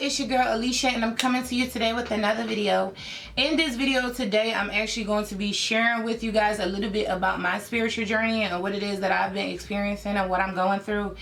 it's your girl Alicia, and I'm coming to you today with another video. In this video today, I'm actually going to be sharing with you guys a little bit about my spiritual journey and what it is that I've been experiencing and what I'm going through,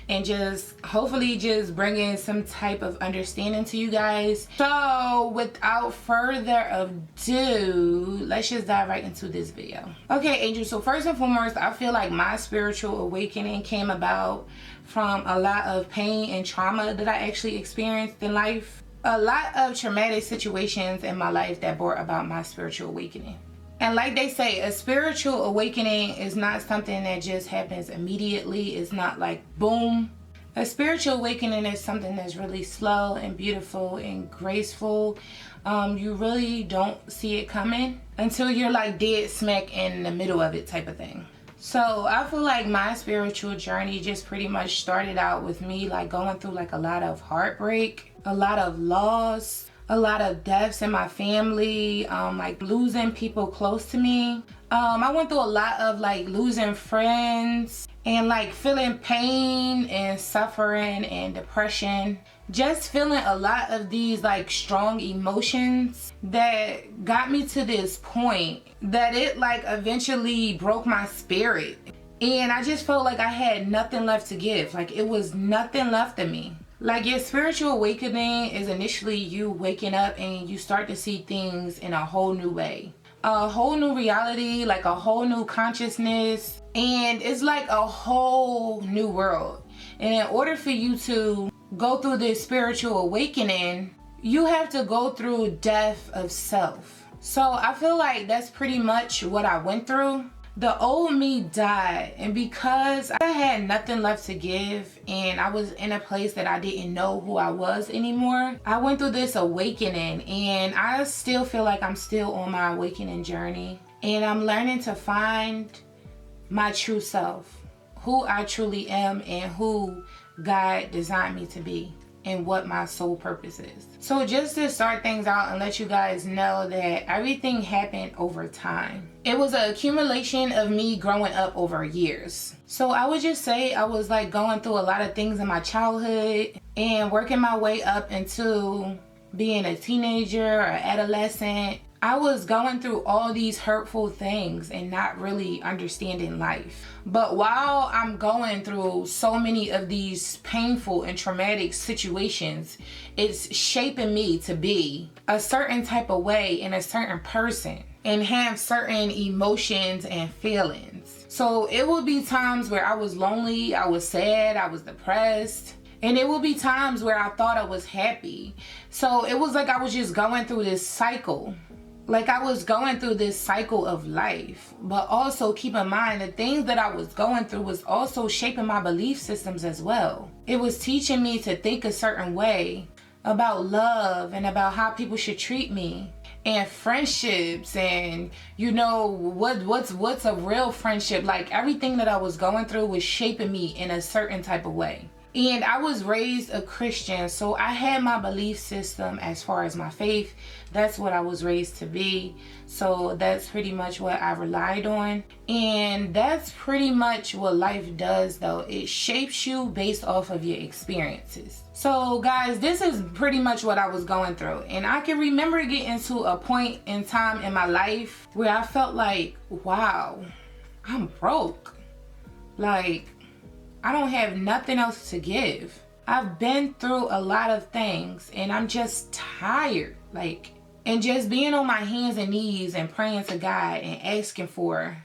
and just hopefully just bringing some type of understanding to you guys. So without further ado, let's just dive right into this video. Okay, angels, so first and foremost, I feel like my spiritual awakening came about from a lot of pain and trauma that I actually experienced in life. A lot of traumatic situations in my life that brought about my spiritual awakening. And like they say, a spiritual awakening is not something that just happens immediately. It's not like boom. A spiritual awakening is something that's really slow and beautiful and graceful. You really don't see it coming until you're like dead smack in the middle of it, type of thing. So I feel like my spiritual journey just pretty much started out with me like going through like a lot of heartbreak, a lot of loss, a lot of deaths in my family, like losing people close to me. I went through a lot of like losing friends and like feeling pain and suffering and depression. Just feeling a lot of these like strong emotions that got me to this point that it like eventually broke my spirit. And I just felt like I had nothing left to give. Like it was nothing left of me. Like your spiritual awakening is initially you waking up and you start to see things in a whole new way. A whole new reality, like a whole new consciousness. And it's like a whole new world. And in order for you to go through this spiritual awakening, you have to go through death of self. So I feel like that's pretty much what I went through. The old me died, and because I had nothing left to give and I was in a place that I didn't know who I was anymore, I went through this awakening, and I still feel like I'm still on my awakening journey, and I'm learning to find my true self, who I truly am and who God designed me to be and what my soul purpose is. So just to start things out and let you guys know that everything happened over time. It was an accumulation of me growing up over years. So I would just say I was like going through a lot of things in my childhood and working my way up into being a teenager or adolescent. I was going through all these hurtful things and not really understanding life. But while I'm going through so many of these painful and traumatic situations, it's shaping me to be a certain type of way and a certain person and have certain emotions and feelings. So it would be times where I was lonely, I was sad, I was depressed. And it would be times where I thought I was happy. So it was like I was just going through this cycle. Like I was going through this cycle of life. But also keep in mind, the things that I was going through was also shaping my belief systems as well. It was teaching me to think a certain way about love and about how people should treat me and friendships and you know what's a real friendship. Like everything that I was going through was shaping me in a certain type of way. And I was raised a Christian, so I had my belief system as far as my faith. That's what I was raised to be. So that's pretty much what I relied on. And that's pretty much what life does though. It shapes you based off of your experiences. So guys, this is pretty much what I was going through. And I can remember getting to a point in time in my life where I felt like, wow, I'm broke. Like, I don't have nothing else to give. I've been through a lot of things and I'm just tired. Like, and just being on my hands and knees and praying to God and asking for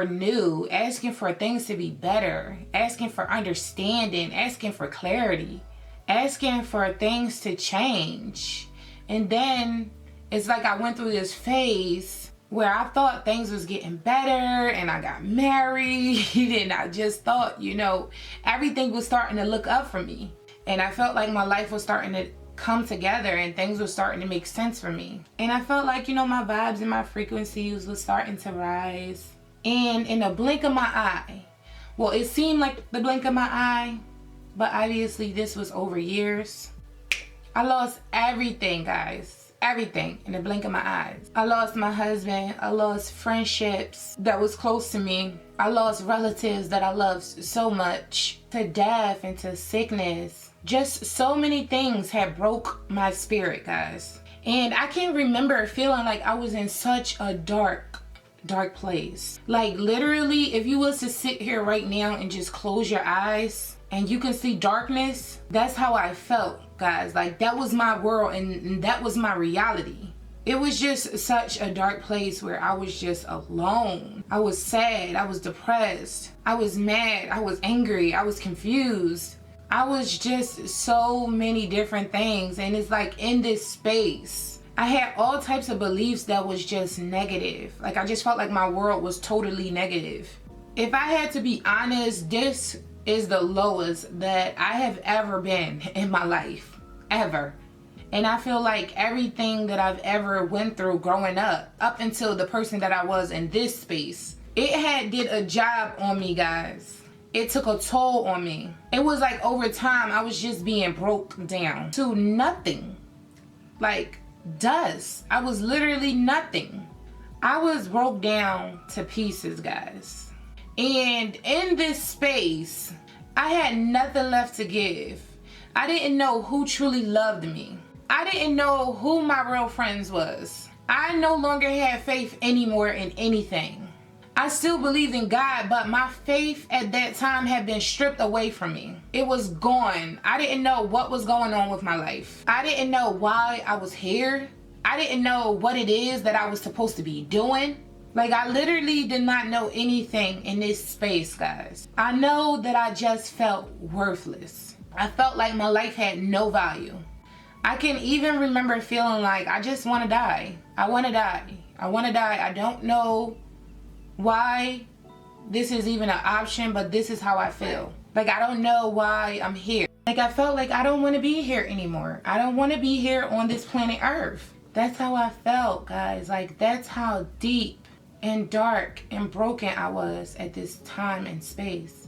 new, asking for things to be better, asking for understanding, asking for clarity, asking for things to change. And then it's like I went through this phase where I thought things was getting better and I got married and I just thought, you know, everything was starting to look up for me. And I felt like my life was starting to come together and things were starting to make sense for me. And I felt like, you know, my vibes and my frequencies was starting to rise. And in a blink of my eye, well, it seemed like the blink of my eye, but obviously this was over years. I lost everything, guys. Everything in the blink of my eyes. I lost my husband. I lost friendships that was close to me. I lost relatives that I loved so much to death and to sickness. Just so many things had broke my spirit, guys. And I can remember feeling like I was in such a dark place. Like literally, if you was to sit here right now and just close your eyes and you can see darkness, that's how I felt, guys. Like that was my world and that was my reality. It was just such a dark place where I was just alone. I was sad, I was depressed, I was mad, I was angry, I was confused. I was just so many different things. And it's like in this space, I had all types of beliefs that was just negative. Like I just felt like my world was totally negative. If I had to be honest, this is the lowest that I have ever been in my life, ever. And I feel like everything that I've ever went through growing up until the person that I was in this space, it did a job on me, guys. It took a toll on me. It was like over time, I was just being broke down to nothing. Like dust. I was literally nothing. I was broke down to pieces, guys. And in this space, I had nothing left to give. I didn't know who truly loved me. I didn't know who my real friends was. I no longer had faith anymore in anything. I still believed in God, but my faith at that time had been stripped away from me. It was gone. I didn't know what was going on with my life. I didn't know why I was here. I didn't know what it is that I was supposed to be doing. Like I literally did not know anything in this space, guys. I know that I just felt worthless. I felt like my life had no value. I can even remember feeling like I just want to die. I want to die. I want to die. I don't know why this is even an option, but this is how I feel. Like I don't know why I'm here. Like I felt like I don't want to be here anymore. I don't want to be here on this planet Earth. That's how I felt, guys. Like that's how deep and dark and broken I was at this time and space.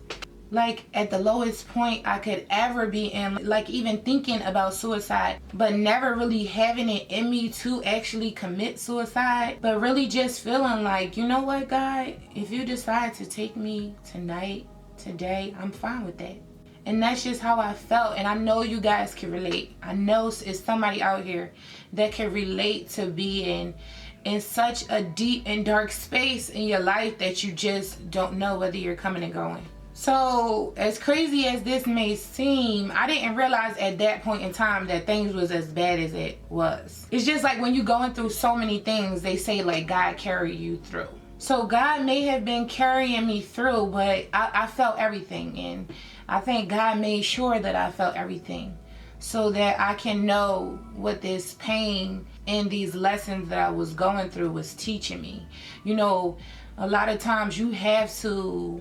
Like at the lowest point I could ever be in, like even thinking about suicide, but never really having it in me to actually commit suicide, but really just feeling like, you know what, God, if you decide to take me tonight, today, I'm fine with that. And that's just how I felt. And I know you guys can relate. I know it's somebody out here that can relate to being in such a deep and dark space in your life that you just don't know whether you're coming and going. So as crazy as this may seem, I didn't realize at that point in time that things was as bad as it was. It's just like when you're going through so many things, they say like God carry you through. So God may have been carrying me through, but I felt everything. And I think God made sure that I felt everything so that I can know what this pain and these lessons that I was going through was teaching me. You know, a lot of times you have to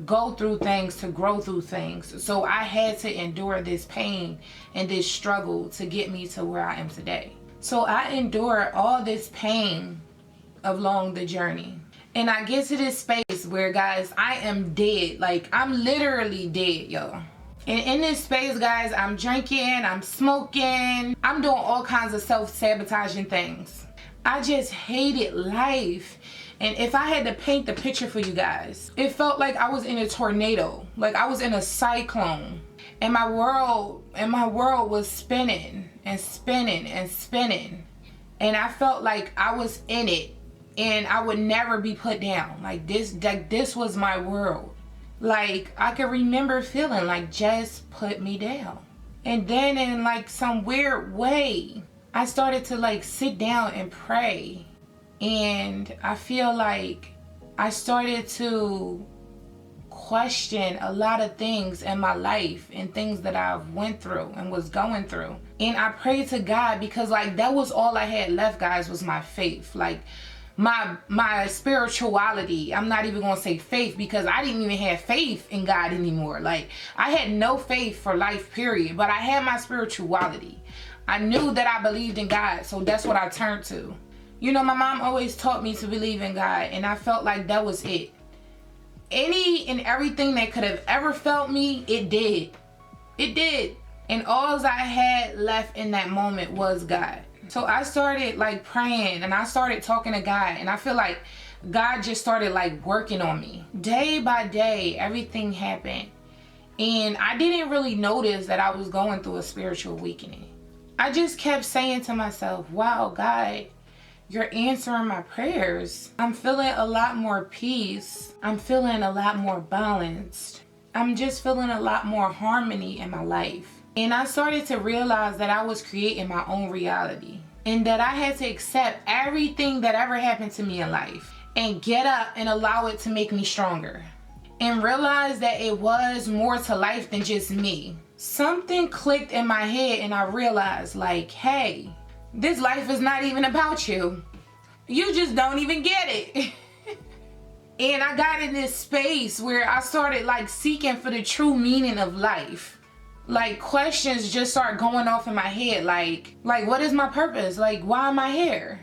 go through things to grow through things. So I had to endure this pain and this struggle to get me to where I am today. So I endured all this pain along the journey. And I get to this space where, guys, I am dead. Like, I'm literally dead, y'all. And in this space, guys, I'm drinking, I'm smoking, I'm doing all kinds of self-sabotaging things. I just hated life. And if I had to paint the picture for you guys, it felt like I was in a tornado, like I was in a cyclone, and my world was spinning and spinning and spinning, and I felt like I was in it, and I would never be put down. Like this was my world. Like I could remember feeling like just put me down, and then in like some weird way, I started to like sit down and pray. And I feel like I started to question a lot of things in my life and things that I've went through and was going through. And I prayed to God because like that was all I had left, guys, was my faith. Like my spirituality. I'm not even gonna say faith because I didn't even have faith in God anymore. Like I had no faith for life, period. But I had my spirituality. I knew that I believed in God, so that's what I turned to. You know, my mom always taught me to believe in God, and I felt like that was it. Any and everything that could have ever felt me, it did. It did. And all I had left in that moment was God. So I started like praying, and I started talking to God, and I feel like God just started like working on me. Day by day, everything happened. And I didn't really notice that I was going through a spiritual awakening. I just kept saying to myself, wow, God, you're answering my prayers. I'm feeling a lot more peace. I'm feeling a lot more balanced. I'm just feeling a lot more harmony in my life. And I started to realize that I was creating my own reality, and that I had to accept everything that ever happened to me in life and get up and allow it to make me stronger. And realize that it was more to life than just me. Something clicked in my head and I realized, like, hey, this life is not even about you. You just don't even get it. And I got in this space where I started like seeking for the true meaning of life. Like questions just start going off in my head. Like what is my purpose? Like, why am I here?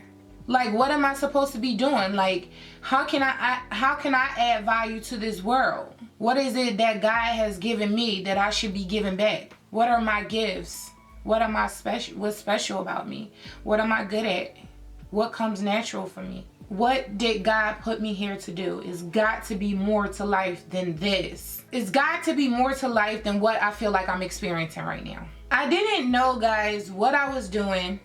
Like, what am I supposed to be doing? Like, how can I add value to this world? What is it that God has given me that I should be giving back? What are my gifts? What am I special? What's special about me? What am I good at? What comes natural for me? What did God put me here to do? It's got to be more to life than this. It's got to be more to life than what I feel like I'm experiencing right now. I didn't know, guys, what I was doing,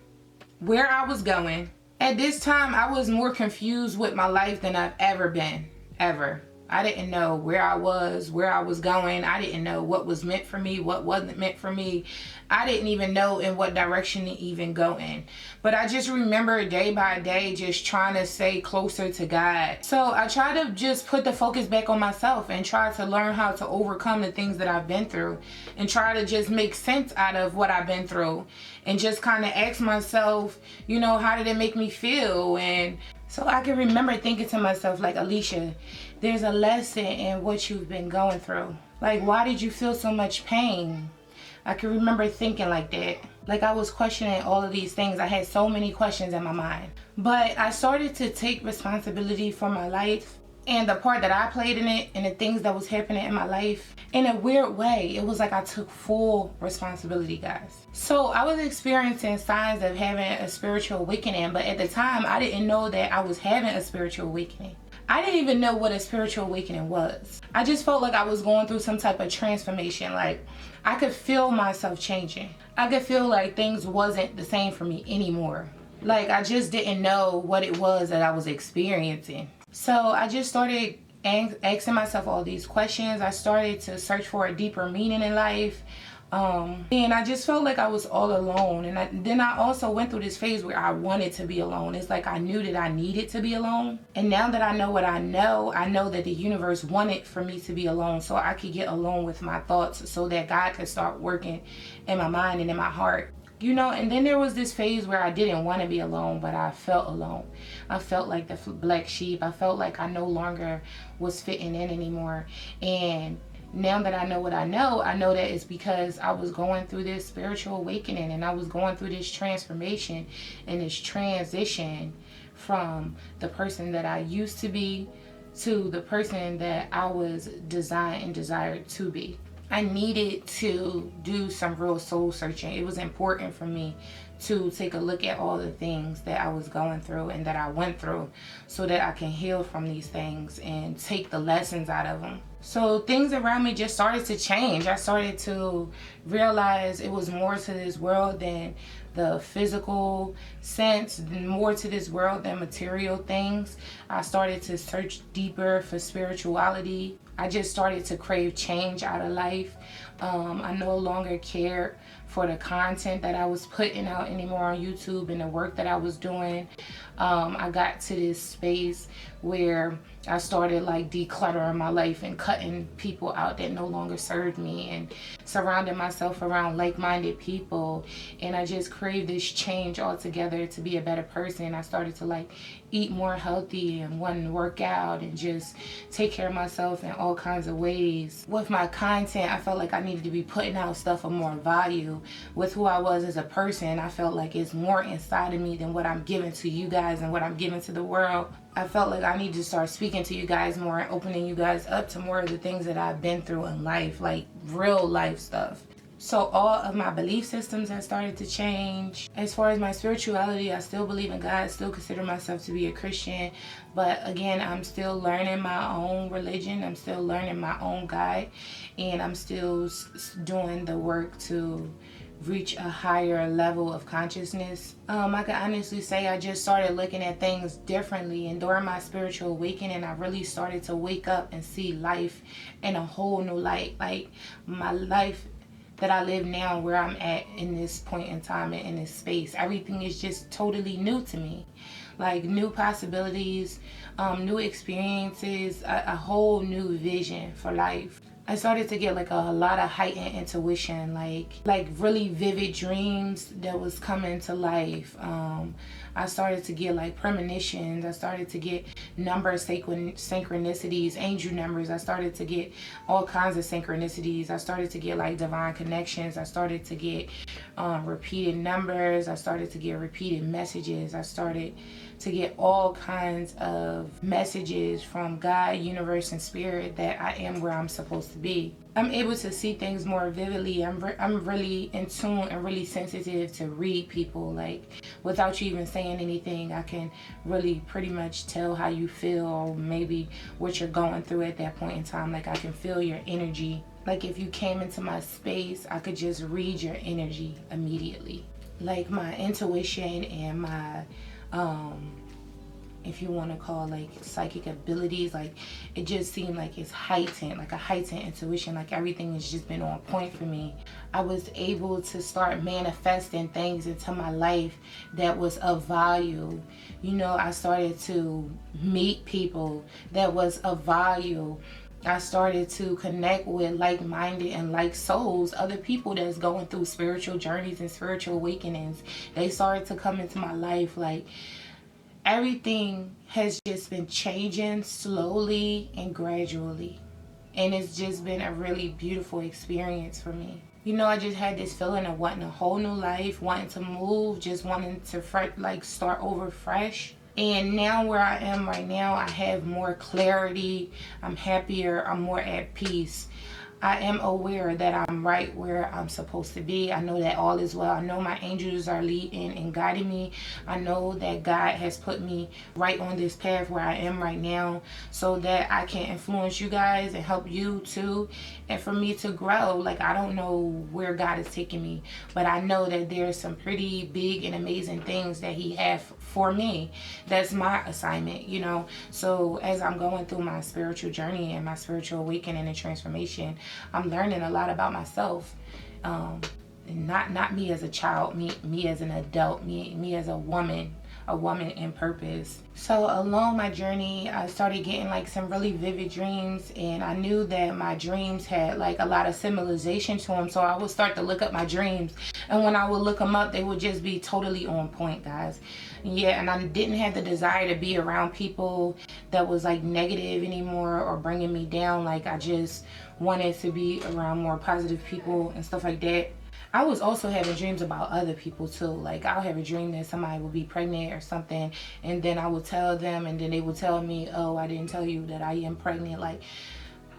where I was going. At this time, I was more confused with my life than I've ever been, ever. I didn't know where I was going. I didn't know what was meant for me, what wasn't meant for me. I didn't even know in what direction to even go in. But I just remember day by day just trying to stay closer to God. So I try to just put the focus back on myself and try to learn how to overcome the things that I've been through, and try to just make sense out of what I've been through, and just kind of ask myself, you know, how did it make me feel? And so I can remember thinking to myself, like, Alicia, there's a lesson in what you've been going through. Like, why did you feel so much pain? I can remember thinking like that. Like, I was questioning all of these things. I had so many questions in my mind. But I started to take responsibility for my life and the part that I played in it and the things that was happening in my life. In a weird way, it was like I took full responsibility, guys. So I was experiencing signs of having a spiritual awakening, but at the time I didn't know that I was having a spiritual awakening. I didn't even know what a spiritual awakening was. I just felt like I was going through some type of transformation. Like, I could feel myself changing. I could feel like things wasn't the same for me anymore. Like, I just didn't know what it was that I was experiencing. So I just started asking myself all these questions. I started to search for a deeper meaning in life. And I just felt like I was all alone. And then I also went through this phase where I wanted to be alone. It's like I knew that I needed to be alone. And now that I know what I know that the universe wanted for me to be alone, so I could get alone with my thoughts, so that God could start working in my mind and in my heart. You know, and then there was this phase where I didn't want to be alone, but I felt alone. I felt like the black sheep. I felt like I no longer was fitting in anymore. And now that I know what I know that it's because I was going through this spiritual awakening, and I was going through this transformation and this transition from the person that I used to be to the person that I was designed and desired to be. I needed to do some real soul searching. It was important for me to take a look at all the things that I was going through and that I went through, so that I can heal from these things and take the lessons out of them. So things around me just started to change. I started to realize it was more to this world than the physical sense, more to this world than material things. I started to search deeper for spirituality. I just started to crave change out of life. I no longer cared for the content that I was putting out anymore on YouTube and the work that I was doing. I got to this space where I started like decluttering my life and cutting people out that no longer served me, and surrounding myself around like-minded people. And I just craved this change altogether to be a better person. I started to like eat more healthy and want to work out and just take care of myself in all kinds of ways. With my content, I felt like I needed to be putting out stuff of more value. With who I was as a person, I felt like it's more inside of me than what I'm giving to you guys and what I'm giving to the world. I felt like I need to start speaking to you guys more and opening you guys up to more of the things that I've been through in life, like real life stuff. So all of my belief systems have started to change. As far as my spirituality, I still believe in God, still consider myself to be a Christian. But again, I'm still learning my own religion. I'm still learning my own God. And I'm still doing the work to reach a higher level of consciousness. I can honestly say I just started looking at things differently, and during my spiritual awakening I really started to wake up and see life in a whole new light. Like my life that I live now, where I'm at in this point in time and in this space, everything is just totally new to me. Like new possibilities, new experiences, a whole new vision for life. I started to get like a lot of heightened intuition, like really vivid dreams that was coming to life. I started to get like premonitions. I started to get number synchronicities, angel numbers. I started to get all kinds of synchronicities. I started to get like divine connections. I started to get repeated numbers. I started to get repeated messages. I started to get all kinds of messages from God, universe, and spirit that I am where I'm supposed to be. I'm able to see things more vividly. I'm really in tune and really sensitive to read people. Like without you even saying anything, I can really pretty much tell how you feel, or maybe what you're going through at that point in time. Like I can feel your energy. Like if you came into my space, I could just read your energy immediately. Like my intuition and my if you want to call like psychic abilities, like it just seemed like it's heightened, like a heightened intuition. Like everything has just been on point for me. I was able to start manifesting things into my life that was of value. You know, I started to meet people that was of value. I started to connect with like-minded and like souls, other people that's going through spiritual journeys and spiritual awakenings. They started to come into my life. Like everything has just been changing slowly and gradually, and it's just been a really beautiful experience for me. You know, I just had this feeling of wanting a whole new life, wanting to move, just wanting to start over fresh. And now where I am right now, I have more clarity, I'm happier, I'm more at peace. I am aware that I'm right where I'm supposed to be. I know that all is well. I know my angels are leading and guiding me. I know that God has put me right on this path where I am right now, so that I can influence you guys and help you too, and for me to grow. Like I don't know where God is taking me, but I know that there's some pretty big and amazing things that He has for me. That's my assignment, you know. So as I'm going through my spiritual journey and my spiritual awakening and transformation, I'm learning a lot about myself. Not me as a child, me as an adult, me as a woman in purpose. So along my journey, I started getting like some really vivid dreams, and I knew that my dreams had like a lot of symbolization to them. So I would start to look up my dreams, and when I would look them up, they would just be totally on point, guys. Yeah, and I didn't have the desire to be around people that was like negative anymore or bringing me down. Like I just wanted to be around more positive people and stuff like that. I was also having dreams about other people too. Like I'll have a dream that somebody will be pregnant or something, and then I will tell them, and then they will tell me, oh, I didn't tell you that I am pregnant. Like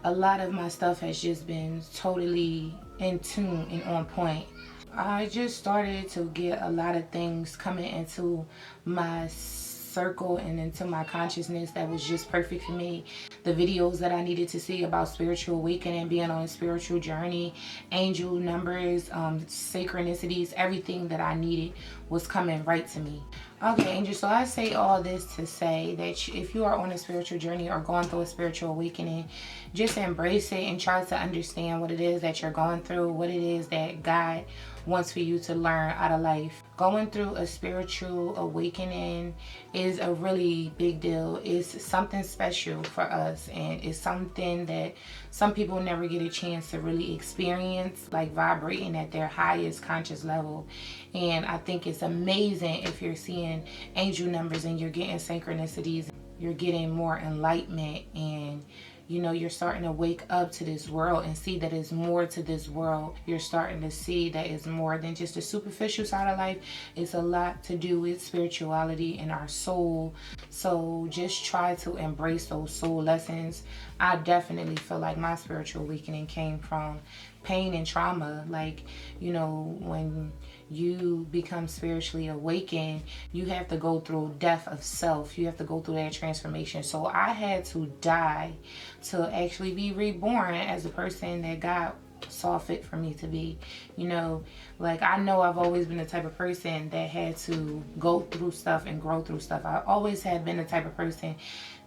a lot of my stuff has just been totally in tune and on point. I just started to get a lot of things coming into my circle and into my consciousness that was just perfect for me. The videos that I needed to see about spiritual awakening, being on a spiritual journey, angel numbers, synchronicities, everything that I needed was coming right to me. Okay, angel, so I say all this to say that if you are on a spiritual journey or going through a spiritual awakening, just embrace it and try to understand what it is that you're going through, what it is that God wants for you to learn out of life. Going through a spiritual awakening is a really big deal. It's something special for us, and it's something that some people never get a chance to really experience, like vibrating at their highest conscious level. And I think it's amazing if you're seeing angel numbers and you're getting synchronicities, you're getting more enlightenment, and you know, you're starting to wake up to this world and see that there's more to this world. You're starting to see that it's more than just the superficial side of life. It's a lot to do with spirituality and our soul. So just try to embrace those soul lessons. I definitely feel like my spiritual awakening came from pain and trauma. Like, you know, when you become spiritually awakened, you have to go through death of self. You have to go through that transformation. So I had to die to actually be reborn as a person that God saw fit for me to be. You know, like, I know I've always been the type of person that had to go through stuff and grow through stuff. I always have been the type of person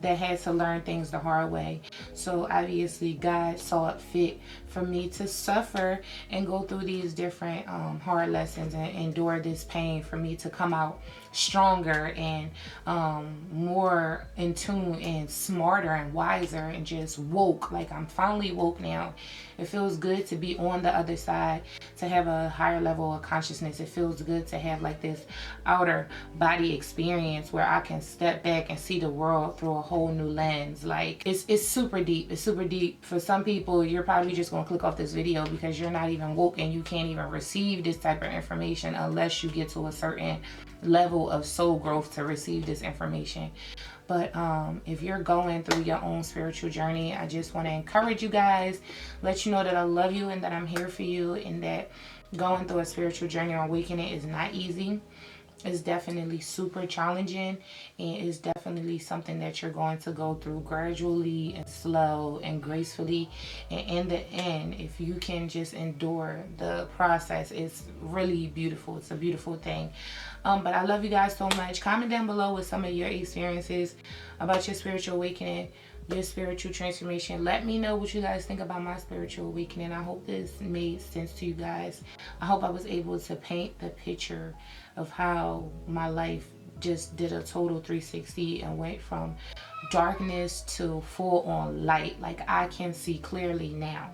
that had to learn things the hard way. So obviously God saw it fit for me to suffer and go through these different hard lessons and endure this pain, for me to come out stronger and more in tune and smarter and wiser and just woke. Like, I'm finally woke now. It feels good to be on the other side, to have a higher level of consciousness. It feels good to have like this outer body experience where I can step back and see the world through a whole new lens. Like, it's super deep. It's super deep. For some people, you're probably just gonna click off this video because you're not even woke and you can't even receive this type of information unless you get to a certain level of soul growth to receive this information. But if you're going through your own spiritual journey, I just want to encourage you guys, let you know that I love you and that I'm here for you, and that going through a spiritual journey or awakening is not easy. It's definitely super challenging, and it's definitely something that you're going to go through gradually and slow and gracefully. And in the end, if you can just endure the process, it's really beautiful. It's a beautiful thing. But I love you guys so much. Comment down below with some of your experiences about your spiritual awakening, your spiritual transformation. Let me know what you guys think about my spiritual awakening. I hope this made sense to you guys. I hope I was able to paint the picture of how my life just did a total 360 and went from darkness to full on light. Like, I can see clearly now.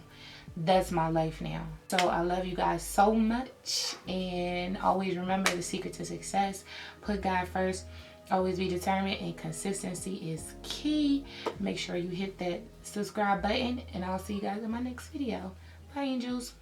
That's my life now. So I love you guys so much, and always remember the secret to success: put God first, always be determined, and consistency is key. Make sure you hit that subscribe button, and I'll see you guys in my next video. Bye, angels.